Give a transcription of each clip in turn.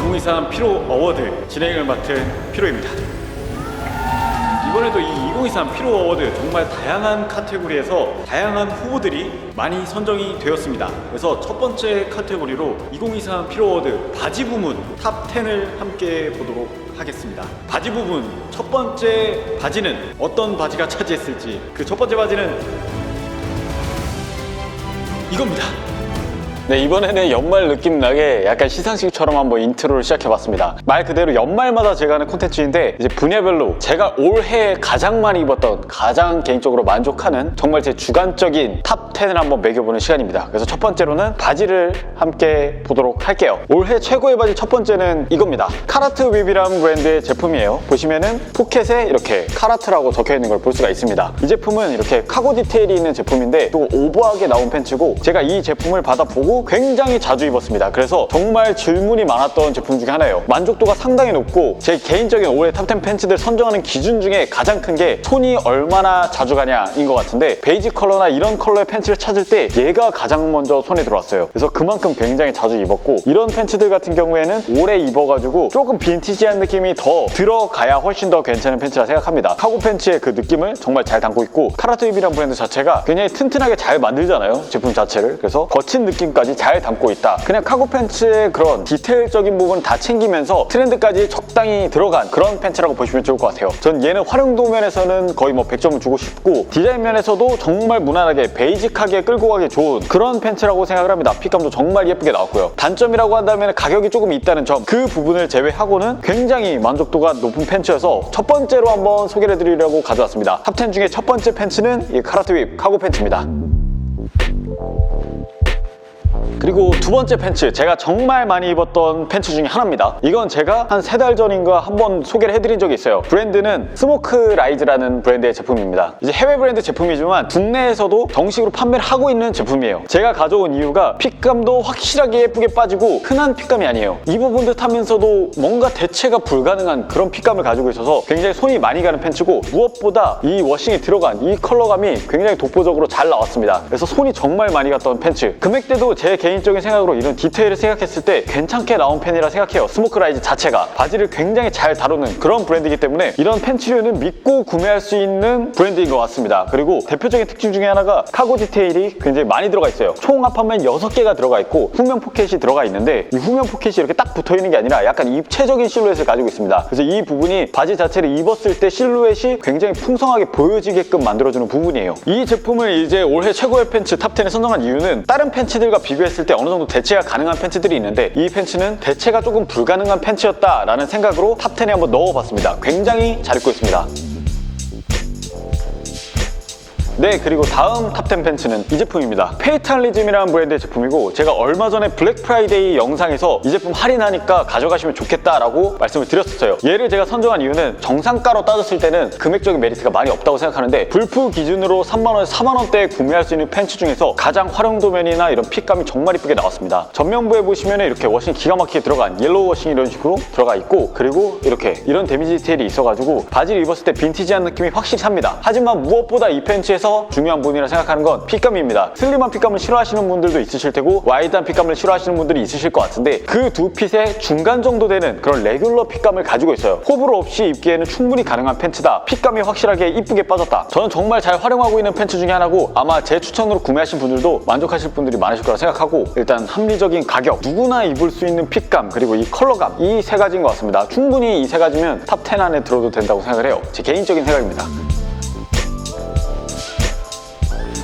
2023 피로 어워드 진행을 맡은 피로입니다. 이번에도 이 2023 피로 어워드 정말 다양한 카테고리에서 다양한 후보들이 많이 선정이 되었습니다. 그래서 첫 번째 카테고리로 2023 피로 어워드 바지 부문 탑 10을 함께 보도록 하겠습니다. 바지 부분 첫 번째 바지는 어떤 바지가 차지했을지, 그 첫 번째 바지는 이겁니다. 네, 이번에는 연말 느낌 나게 약간 시상식처럼 한번 인트로를 시작해봤습니다. 말 그대로 연말마다 제가 하는 콘텐츠인데 이제 분야별로 제가 올해 가장 많이 입었던, 가장 개인적으로 만족하는 정말 제 주관적인 탑 10을 한번 매겨보는 시간입니다. 그래서 첫 번째로는 바지를 함께 보도록 할게요. 올해 최고의 바지 첫 번째는 이겁니다. 카라트 윕이라는 브랜드의 제품이에요. 보시면은 포켓에 이렇게 카라트라고 적혀있는 걸 볼 수가 있습니다. 이 제품은 이렇게 카고 디테일이 있는 제품인데 또 오버하게 나온 팬츠고, 제가 이 제품을 받아보고 굉장히 자주 입었습니다. 그래서 정말 질문이 많았던 제품 중에 하나예요. 만족도가 상당히 높고, 제 개인적인 올해 탑10 팬츠들 선정하는 기준 중에 가장 큰 게 손이 얼마나 자주 가냐인 것 같은데, 베이지 컬러나 이런 컬러의 팬츠를 찾을 때 얘가 가장 먼저 손에 들어왔어요. 그래서 그만큼 굉장히 자주 입었고, 이런 팬츠들 같은 경우에는 오래 입어가지고 조금 빈티지한 느낌이 더 들어가야 훨씬 더 괜찮은 팬츠라 생각합니다. 카고 팬츠의 그 느낌을 정말 잘 담고 있고, 카라트 윕이라는 브랜드 자체가 굉장히 튼튼하게 잘 만들잖아요, 제품 자체를. 그래서 거친 느낌까지 잘 담고 있다. 그냥 카고 팬츠의 그런 디테일적인 부분 다 챙기면서 트렌드까지 적당히 들어간 그런 팬츠라고 보시면 좋을 것 같아요. 전 얘는 활용도 면에서는 거의 뭐 100점을 주고 싶고, 디자인 면에서도 정말 무난하게 베이직하게 끌고 가기 좋은 그런 팬츠라고 생각을 합니다. 핏감도 정말 예쁘게 나왔고요. 단점이라고 한다면 가격이 조금 있다는 점, 그 부분을 제외하고는 굉장히 만족도가 높은 팬츠여서 첫 번째로 한번 소개를 해드리려고 가져왔습니다. 탑10 중에 첫 번째 팬츠는 이 카라트 윕 카고 팬츠입니다. 그리고 두 번째 팬츠, 제가 정말 많이 입었던 팬츠 중에 하나입니다. 이건 제가 한 3달 전인가 한번 소개를 해드린 적이 있어요. 브랜드는 스모크라이즈라는 브랜드의 제품입니다. 이제 해외 브랜드 제품이지만 국내에서도 정식으로 판매를 하고 있는 제품이에요. 제가 가져온 이유가 핏감도 확실하게 예쁘게 빠지고 흔한 핏감이 아니에요. 입어본 듯 하면서도 뭔가 대체가 불가능한 그런 핏감을 가지고 있어서 굉장히 손이 많이 가는 팬츠고, 무엇보다 이 워싱이 들어간 이 컬러감이 굉장히 독보적으로 잘 나왔습니다. 그래서 손이 정말 많이 갔던 팬츠. 금액대도 제 개인적인 생각으로 이런 디테일을 생각했을 때 괜찮게 나온 팬이라 생각해요. 스모크라이즈 자체가 바지를 굉장히 잘 다루는 그런 브랜드이기 때문에 이런 팬츠류는 믿고 구매할 수 있는 브랜드인 것 같습니다. 그리고 대표적인 특징 중에 하나가 카고 디테일이 굉장히 많이 들어가 있어요. 총 합하면 6개가 들어가 있고 후면 포켓이 들어가 있는데, 이 후면 포켓이 이렇게 딱 붙어있는 게 아니라 약간 입체적인 실루엣을 가지고 있습니다. 그래서 이 부분이 바지 자체를 입었을 때 실루엣이 굉장히 풍성하게 보여지게끔 만들어주는 부분이에요. 이 제품을 이제 올해 최고의 팬츠 탑10에 선정한 이유는 다른 팬츠들과 비교했을 때 어느 정도 대체가 가능한 팬츠들이 있는데, 이 팬츠는 대체가 조금 불가능한 팬츠였다라는 생각으로 탑10에 한번 넣어봤습니다. 굉장히 잘 입고 있습니다. 네, 그리고 다음 탑10 팬츠는 이 제품입니다. 페이탈리즘이라는 브랜드의 제품이고, 제가 얼마 전에 블랙 프라이데이 영상에서 이 제품 할인하니까 가져가시면 좋겠다라고 말씀을 드렸었어요. 얘를 제가 선정한 이유는 정상가로 따졌을 때는 금액적인 메리트가 많이 없다고 생각하는데, 불프 기준으로 3만원, 4만원대에 구매할 수 있는 팬츠 중에서 가장 활용도면이나 이런 핏감이 정말 이쁘게 나왔습니다. 전면부에 보시면 이렇게 워싱 기가 막히게 들어간 옐로우 워싱 이런 식으로 들어가 있고, 그리고 이렇게 이런 데미지 디테일이 있어가지고 바지를 입었을 때 빈티지한 느낌이 확실히 삽니다. 하지만 무엇보다 이 팬츠에서 중요한 부분이라 생각하는 건 핏감입니다. 슬림한 핏감을 싫어하시는 분들도 있으실 테고 와이드한 핏감을 싫어하시는 분들이 있으실 것 같은데, 그 두 핏의 중간 정도 되는 그런 레귤러 핏감을 가지고 있어요. 호불호 없이 입기에는 충분히 가능한 팬츠다. 핏감이 확실하게 이쁘게 빠졌다. 저는 정말 잘 활용하고 있는 팬츠 중에 하나고, 아마 제 추천으로 구매하신 분들도 만족하실 분들이 많으실 거라 생각하고, 일단 합리적인 가격, 누구나 입을 수 있는 핏감, 그리고 이 컬러감, 이 세 가지인 것 같습니다. 충분히 이 세 가지면 탑10 안에 들어도 된다고 생각을 해요. 제 개인적인 생각입니다.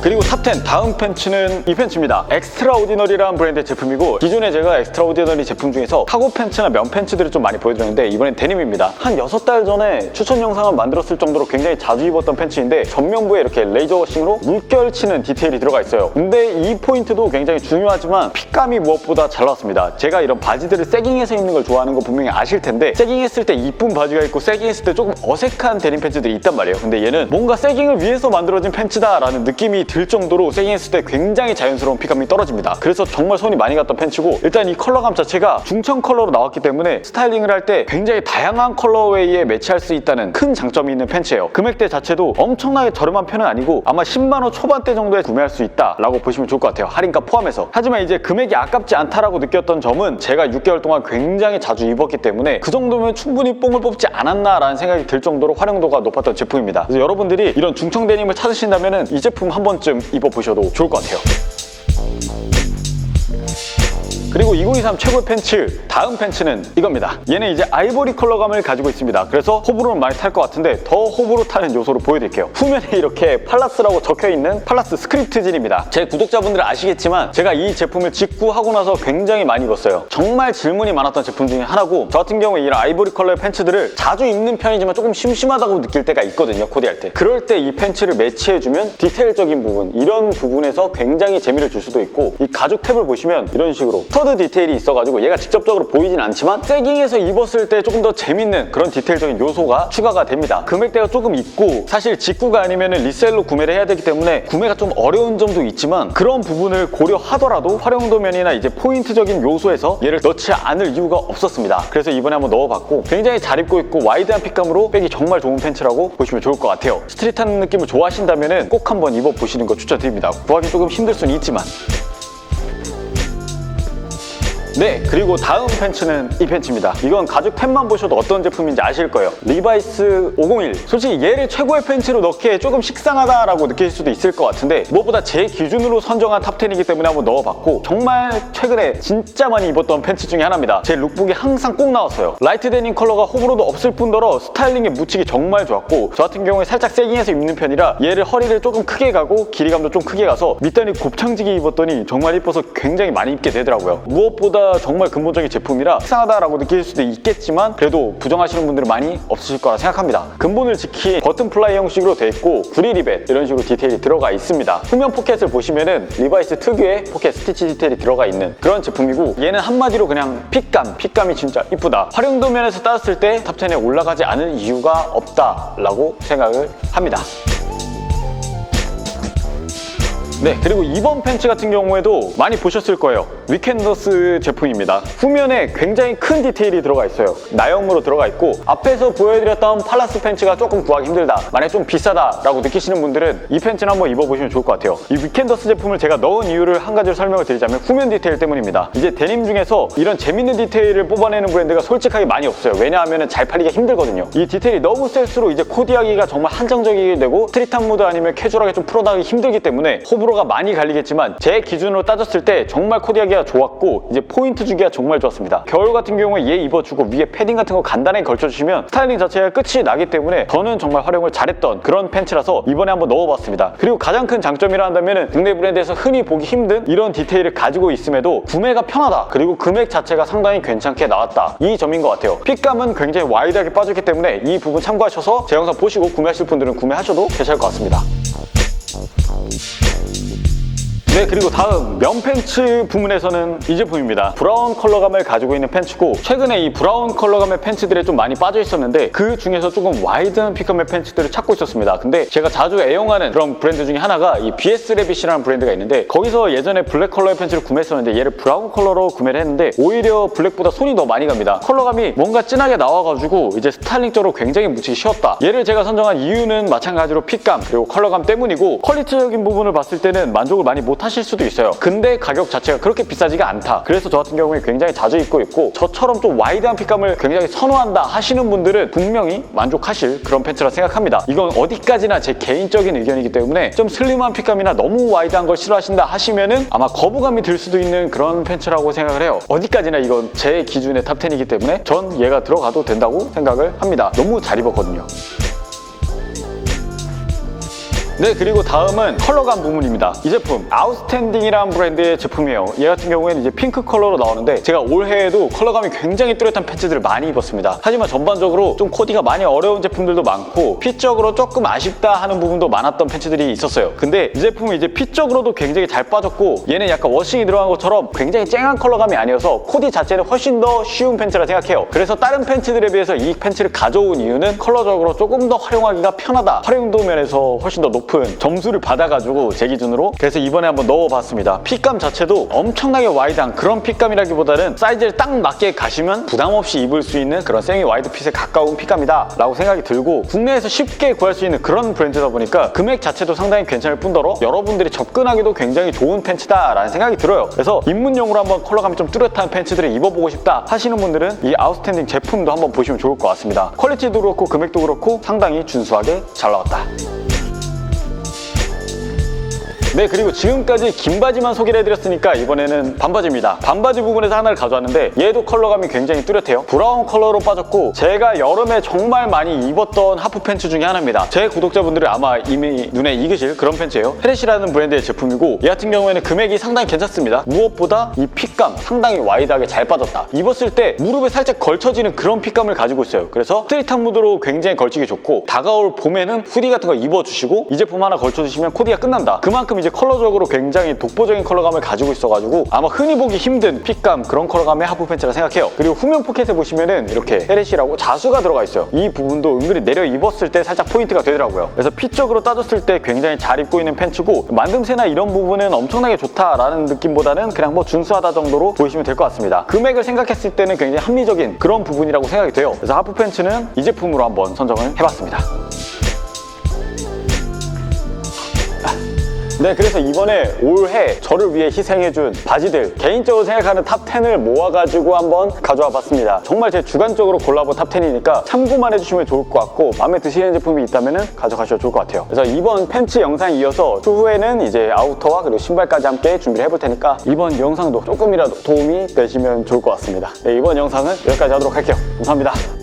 그리고 탑10 다음 팬츠는 이 팬츠입니다. 엑스트라오디너리라는 브랜드의 제품이고, 기존에 제가 엑스트라오디너리 제품 중에서 카고 팬츠나 면 팬츠들을 좀 많이 보여드렸는데, 이번엔 데님입니다. 한 6달 전에 추천 영상을 만들었을 정도로 굉장히 자주 입었던 팬츠인데, 전면부에 이렇게 레이저 워싱으로 물결 치는 디테일이 들어가 있어요. 근데 이 포인트도 굉장히 중요하지만 핏감이 무엇보다 잘 나왔습니다. 제가 이런 바지들을 세깅해서 입는 걸 좋아하는 거 분명히 아실 텐데, 세깅했을 때 이쁜 바지가 있고 세깅했을 때 조금 어색한 데님 팬츠들이 있단 말이에요. 근데 얘는 뭔가 세깅을 위해서 만들어진 팬츠다라는 느낌이 들 정도로 세깅했을 때 굉장히 자연스러운 핏감이 떨어집니다. 그래서 정말 손이 많이 갔던 팬츠고, 일단 이 컬러감 자체가 중청 컬러로 나왔기 때문에 스타일링을 할 때 굉장히 다양한 컬러웨이에 매치할 수 있다는 큰 장점이 있는 팬츠예요. 금액대 자체도 엄청나게 저렴한 편은 아니고 아마 10만원 초반대 정도에 구매할 수 있다라고 보시면 좋을 것 같아요. 할인가 포함해서. 하지만 이제 금액이 아깝지 않다라고 느꼈던 점은 제가 6개월 동안 굉장히 자주 입었기 때문에 그 정도면 충분히 뽕을 뽑지 않았나라는 생각이 들 정도로 활용도가 높았던 제품입니다. 그래서 여러분들이 이런 중청 데님을 찾으신다면 이 제품 한 번쯤 입어보셔도 좋을 것 같아요. 그리고 2023 최고의 팬츠, 다음 팬츠는 이겁니다. 얘는 이제 아이보리 컬러감을 가지고 있습니다. 그래서 호불호는 많이 탈 것 같은데 더 호불호 타는 요소를 보여드릴게요. 후면에 이렇게 팔라스라고 적혀있는 팔라스 스크립트 진입니다. 제 구독자분들은 아시겠지만 제가 이 제품을 직구하고 나서 굉장히 많이 입었어요. 정말 질문이 많았던 제품 중에 하나고, 저 같은 경우에 이런 아이보리 컬러의 팬츠들을 자주 입는 편이지만 조금 심심하다고 느낄 때가 있거든요, 코디할 때. 그럴 때 이 팬츠를 매치해주면 디테일적인 부분, 이런 부분에서 굉장히 재미를 줄 수도 있고, 이 가죽 탭을 보시면 이런 식으로 스터드 디테일이 있어가지고 얘가 직접적으로 보이진 않지만 세깅에서 입었을 때 조금 더 재밌는 그런 디테일적인 요소가 추가가 됩니다. 금액대가 조금 있고, 사실 직구가 아니면 리셀로 구매를 해야 되기 때문에 구매가 좀 어려운 점도 있지만, 그런 부분을 고려하더라도 활용도 면이나 이제 포인트적인 요소에서 얘를 넣지 않을 이유가 없었습니다. 그래서 이번에 한번 넣어봤고 굉장히 잘 입고 있고 와이드한 핏감으로 빼기 정말 좋은 팬츠라고 보시면 좋을 것 같아요. 스트릿한 느낌을 좋아하신다면 꼭 한번 입어보시는 거 추천드립니다. 구하기 조금 힘들 수는 있지만. 네, 그리고 다음 팬츠는 이 팬츠입니다. 이건 가죽 탭만 보셔도 어떤 제품인지 아실 거예요. 리바이스 501. 솔직히 얘를 최고의 팬츠로 넣기에 조금 식상하다라고 느낄 수도 있을 것 같은데, 무엇보다 제 기준으로 선정한 탑10이기 때문에 한번 넣어봤고, 정말 최근에 진짜 많이 입었던 팬츠 중에 하나입니다. 제 룩북에 항상 꼭 나왔어요. 라이트 데님 컬러가 호불호도 없을 뿐더러 스타일링에 묻히기 정말 좋았고, 저 같은 경우에 살짝 세깅해서 입는 편이라 얘를 허리를 조금 크게 가고 길이감도 좀 크게 가서 밑단이 곱창지게 입었더니 정말 이뻐서 굉장히 많이 입게 되더라고요. 무엇보다 정말 근본적인 제품이라 식상하다라고 느낄 수도 있겠지만 그래도 부정하시는 분들은 많이 없으실 거라 생각합니다. 근본을 지킨 버튼 플라이 형식으로 되어 있고 구리리벳 이런 식으로 디테일이 들어가 있습니다. 후면 포켓을 보시면은 리바이스 특유의 포켓 스티치 디테일이 들어가 있는 그런 제품이고, 얘는 한마디로 그냥 핏감이 진짜 이쁘다. 활용도 면에서 따졌을 때 탑10에 올라가지 않을 이유가 없다라고 생각을 합니다. 네, 그리고 이번 팬츠 같은 경우에도 많이 보셨을 거예요. 위켄더스 제품입니다. 후면에 굉장히 큰 디테일이 들어가 있어요. 나염으로 들어가 있고, 앞에서 보여드렸던 팔라스 팬츠가 조금 구하기 힘들다, 만약에 좀 비싸다라고 느끼시는 분들은 이 팬츠는 한번 입어보시면 좋을 것 같아요. 이 위켄더스 제품을 제가 넣은 이유를 한 가지로 설명을 드리자면 후면 디테일 때문입니다. 이제 데님 중에서 이런 재밌는 디테일을 뽑아내는 브랜드가 솔직하게 많이 없어요. 왜냐하면 잘 팔리기가 힘들거든요. 이 디테일이 너무 셀수록 이제 코디하기가 정말 한정적이게 되고 스트릿한 무드 아니면 캐주얼하게 좀 풀어나가기 힘들기 때문에 호불호가 많이 갈리겠지만 제 기준으로 따졌을 때 정말 코디하기가 좋았고 이제 포인트 주기가 정말 좋았습니다. 겨울 같은 경우에 얘 입어주고 위에 패딩 같은 거 간단하게 걸쳐주시면 스타일링 자체가 끝이 나기 때문에 저는 정말 활용을 잘했던 그런 팬츠라서 이번에 한번 넣어봤습니다. 그리고 가장 큰 장점이라 한다면 국내 브랜드에서 흔히 보기 힘든 이런 디테일을 가지고 있음에도 구매가 편하다, 그리고 금액 자체가 상당히 괜찮게 나왔다, 이 점인 것 같아요. 핏감은 굉장히 와이드하게 빠졌기 때문에 이 부분 참고하셔서 제 영상 보시고 구매하실 분들은 구매하셔도 괜찮을 것 같습니다. 네, 그리고 다음 면 팬츠 부문에서는 이 제품입니다. 브라운 컬러감을 가지고 있는 팬츠고, 최근에 이 브라운 컬러감의 팬츠들에 좀 많이 빠져 있었는데 그 중에서 조금 와이드한 핏감의 팬츠들을 찾고 있었습니다. 근데 제가 자주 애용하는 그런 브랜드 중에 하나가 이 BS 레빗이라는 브랜드가 있는데, 거기서 예전에 블랙 컬러의 팬츠를 구매했었는데 얘를 브라운 컬러로 구매를 했는데 오히려 블랙보다 손이 더 많이 갑니다. 컬러감이 뭔가 진하게 나와가지고 이제 스타일링적으로 굉장히 묻히기 쉬웠다. 얘를 제가 선정한 이유는 마찬가지로 핏감 그리고 컬러감 때문이고, 퀄리티적인 부분을 봤을 때는 만족을 많이 못 하실 수도 있어요. 근데 가격 자체가 그렇게 비싸지가 않다. 그래서 저 같은 경우에 굉장히 자주 입고 있고, 저처럼 좀 와이드한 핏감을 굉장히 선호한다 하시는 분들은 분명히 만족하실 그런 팬츠라 생각합니다. 이건 어디까지나 제 개인적인 의견이기 때문에 좀 슬림한 핏감이나 너무 와이드한 걸 싫어하신다 하시면은 아마 거부감이 들 수도 있는 그런 팬츠라고 생각을 해요. 어디까지나 이건 제 기준의 탑10이기 때문에 전 얘가 들어가도 된다고 생각을 합니다. 너무 잘 입었거든요. 네, 그리고 다음은 컬러감 부분입니다. 이 제품 아웃스탠딩이라는 브랜드의 제품이에요. 얘 같은 경우에는 이제 핑크 컬러로 나오는데 제가 올해에도 컬러감이 굉장히 뚜렷한 팬츠들을 많이 입었습니다. 하지만 전반적으로 좀 코디가 많이 어려운 제품들도 많고 핏적으로 조금 아쉽다 하는 부분도 많았던 팬츠들이 있었어요. 근데 이 제품은 이제 핏적으로도 굉장히 잘 빠졌고, 얘는 약간 워싱이 들어간 것처럼 굉장히 쨍한 컬러감이 아니어서 코디 자체는 훨씬 더 쉬운 팬츠라 생각해요. 그래서 다른 팬츠들에 비해서 이 팬츠를 가져온 이유는 컬러적으로 조금 더 활용하기가 편하다, 활용도 면에서 훨씬 더 높은 높은 점수를 받아가지고 제 기준으로 그래서 이번에 한번 넣어봤습니다. 핏감 자체도 엄청나게 와이드한 그런 핏감이라기보다는 사이즈를 딱 맞게 가시면 부담없이 입을 수 있는 그런 세미 와이드 핏에 가까운 핏감이다 라고 생각이 들고 국내에서 쉽게 구할 수 있는 그런 브랜드다 보니까 금액 자체도 상당히 괜찮을 뿐더러 여러분들이 접근하기도 굉장히 좋은 팬츠다 라는 생각이 들어요. 그래서 입문용으로 한번 컬러감이 좀 뚜렷한 팬츠들을 입어보고 싶다 하시는 분들은 이 아웃스탠딩 제품도 한번 보시면 좋을 것 같습니다. 퀄리티도 그렇고 금액도 그렇고 상당히 준수하게 잘 나왔다. 네, 그리고 지금까지 긴 바지만 소개를 해드렸으니까 이번에는 반바지입니다. 반바지 부분에서 하나를 가져왔는데 얘도 컬러감이 굉장히 뚜렷해요. 브라운 컬러로 빠졌고 제가 여름에 정말 많이 입었던 하프 팬츠 중에 하나입니다. 제 구독자분들은 아마 이미 눈에 익으실 그런 팬츠예요. 헤렛이라는 브랜드의 제품이고 얘 같은 경우에는 금액이 상당히 괜찮습니다. 무엇보다 이 핏감 상당히 와이드하게 잘 빠졌다. 입었을 때 무릎에 살짝 걸쳐지는 그런 핏감을 가지고 있어요. 그래서 스트릿한 무드로 굉장히 걸치기 좋고 다가올 봄에는 후디 같은 거 입어주시고 이 제품 하나 걸쳐주시면 코디가 끝난다. 그만큼 이제 컬러적으로 굉장히 독보적인 컬러감을 가지고 있어가지고 아마 흔히 보기 힘든 핏감 그런 컬러감의 하프 팬츠라 생각해요. 그리고 후면 포켓에 보시면은 이렇게 헤렛이라고 자수가 들어가 있어요. 이 부분도 은근히 내려 입었을 때 살짝 포인트가 되더라고요. 그래서 핏적으로 따졌을 때 굉장히 잘 입고 있는 팬츠고 만듦새나 이런 부분은 엄청나게 좋다라는 느낌보다는 그냥 뭐 준수하다 정도로 보시면 될 것 같습니다. 금액을 생각했을 때는 굉장히 합리적인 그런 부분이라고 생각이 돼요. 그래서 하프 팬츠는 이 제품으로 한번 선정을 해봤습니다. 네, 그래서 이번에 올해 저를 위해 희생해준 바지들 개인적으로 생각하는 탑 10을 모아가지고 한번 가져와 봤습니다. 정말 제 주관적으로 골라본 탑 10이니까 참고만 해주시면 좋을 것 같고 마음에 드시는 제품이 있다면 가져가셔도 좋을 것 같아요. 그래서 이번 팬츠 영상 이어서 추후에는 이제 아우터와 그리고 신발까지 함께 준비를 해볼 테니까 이번 영상도 조금이라도 도움이 되시면 좋을 것 같습니다. 네, 이번 영상은 여기까지 하도록 할게요. 감사합니다.